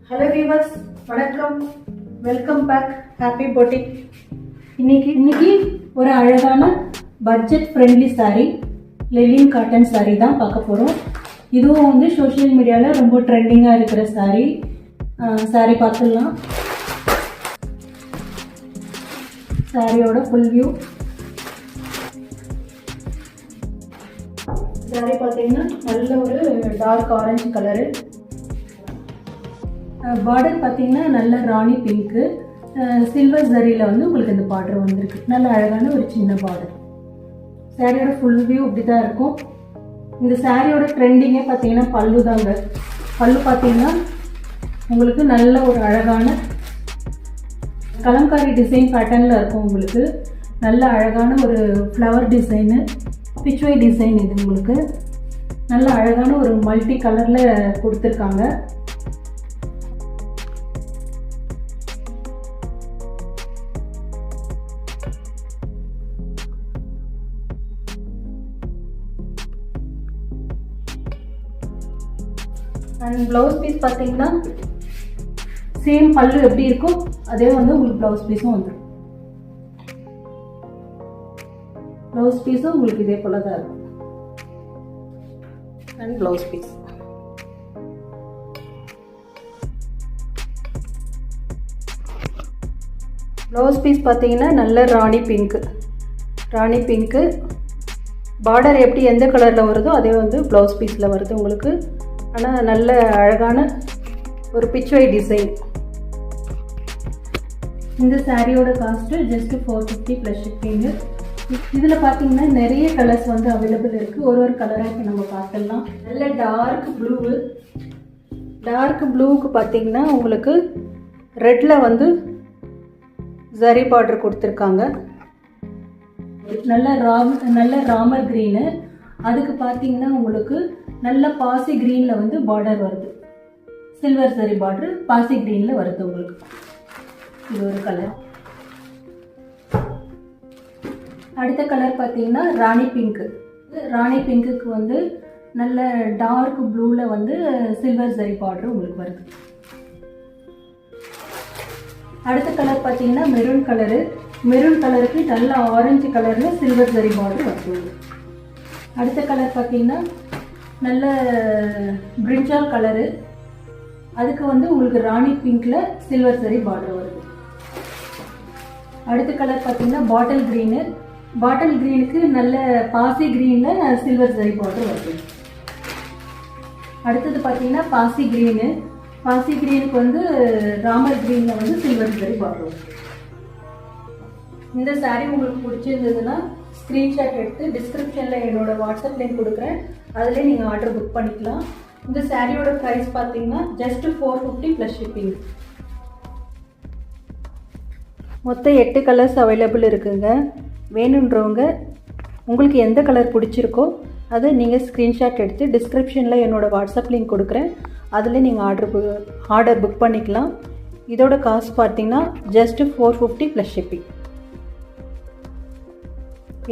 Hello viewers, வணக்கம். Welcome back. Happy boutique. இன்னைக்கு ஒரு அழகான budget friendly sari, linen cotton sari தான் பார்க்க போகிறோம். இதுவும் வந்து சோஷியல் மீடியாவில் ரொம்ப ட்ரெண்டிங்காக இருக்கிற சாரீ பார்த்துடலாம். சாரியோட ஃபுல் வியூ. சாரீ பார்த்தீங்கன்னா நல்ல ஒரு டார்க் ஆரஞ்சு கலரு. பார்டர் பார்த்தீங்கன்னா நல்ல ராணி பிங்க்கு, சில்வர் ஜரியில் வந்து உங்களுக்கு இந்த பார்டர் வந்திருக்கு. நல்ல அழகான ஒரு சின்ன பார்டர். சாரியோட ஃபுல் வியூ இப்படி தான் இருக்கும். இந்த சாரியோட ட்ரெண்டிங்கே பார்த்தீங்கன்னா பல்லு தாங்க. பல்லு பார்த்தீங்கன்னா உங்களுக்கு நல்ல ஒரு அழகான கலம்காரி டிசைன் பேட்டர்னில் இருக்கும். உங்களுக்கு நல்ல அழகான ஒரு ஃப்ளவர் டிசைனு, பிச்வை டிசைன். இது உங்களுக்கு நல்ல அழகான ஒரு மல்டி கலரில் கொடுத்துருக்காங்க. அண்ட் ப்ளவுஸ் பீஸ் பார்த்தீங்கன்னா சேம் பல்லு எப்படி இருக்கும் அதே வந்து உங்களுக்கு ப்ளவுஸ் பீஸும் வந்துடும். ப்ளவுஸ் பீஸும் உங்களுக்கு இதே போல தான் இருக்கும். அண்ட் ப்ளவுஸ் பீஸ் பார்த்தீங்கன்னா நல்ல ராணி பிங்க்கு. பார்டர் எப்படி எந்த கலரில் வருதோ அதே வந்து ப்ளவுஸ் பீஸில் வருது உங்களுக்கு. ஆனால் நல்ல அழகான ஒரு பிச்வை டிசைன். இந்த சாரியோட காஸ்ட்டு ஜஸ்ட் 450 ப்ளஸ் ஷிப்பிங்கு. இதில் பார்த்தீங்கன்னா நிறைய கலர்ஸ் வந்து அவைலபிள் இருக்குது. ஒரு கலராக இப்போ நம்ம பார்த்துடலாம். நல்ல டார்க் ப்ளூவுக்கு பார்த்தீங்கன்னா உங்களுக்கு ரெட்டில் வந்து ஜரி பார்டர் கொடுத்துருக்காங்க. நல்ல ராமர் க்ரீனு. அதுக்கு பார்த்தீங்கன்னா உங்களுக்கு நல்ல பாசி க்ரீனில் வந்து பார்டர் வருது. சில்வர் சரி பார்டர் பாசி க்ரீனில் வருது உங்களுக்கு. இது ஒரு கலர். அடுத்த கலர் பார்த்தீங்கன்னா ராணி பிங்க்குக்கு வந்து நல்ல டார்க் ப்ளூவில் வந்து சில்வர் சரி பார்டர் உங்களுக்கு வருது. அடுத்த கலர் பார்த்தீங்கன்னா மெரூன் கலருக்கு நல்ல ஆரஞ்சு கலரில் சில்வர் சரி பார்டர் வருது. அடுத்த கலர் பார்த்தீங்கன்னா நல்ல பிரிஞ்சால் கலரு. அதுக்கு வந்து உங்களுக்கு ராணி பிங்க்கில் சில்வர் சரி பார்டர் வருது. அடுத்த கலர் பார்த்தீங்கன்னா பாட்டில் க்ரீனுக்கு நல்ல பாசி க்ரீனில் சில்வர் சரி பார்டர் வருது. அடுத்தது பார்த்தீங்கன்னா பாசி க்ரீனுக்கு வந்து ராமர் க்ரீனில் வந்து சில்வர் சரி பார்டர் வருது. இந்த சாரீ உங்களுக்கு பிடிச்சிருந்ததுன்னா ஸ்க்ரீன்ஷாட் எடுத்து டிஸ்கிரிப்ஷனில் என்னோட வாட்ஸ்அப் லிங்க் கொடுக்குறேன். அதிலே நீங்கள் ஆர்டர் புக் பண்ணிக்கலாம். இந்த சாரியோட ப்ரைஸ் பார்த்தீங்கன்னா ஜஸ்ட் 450 ப்ளஸ் ஷிப்பிங். மொத்தம் 8 கலர்ஸ் அவைலபிள் இருக்குங்க. வேணுன்றவங்க உங்களுக்கு எந்த கலர் பிடிச்சிருக்கோ அதை நீங்கள் ஸ்க்ரீன்ஷாட் எடுத்து டிஸ்கிரிப்ஷனில் என்னோடய வாட்ஸ்அப் லிங்க் கொடுக்குறேன். அதில் நீங்கள் ஆர்டர் புக் பண்ணிக்கலாம். இதோட காஸ்ட் பார்த்தீங்கன்னா just 450 plus shipping.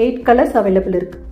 8 colours available இருக்குது.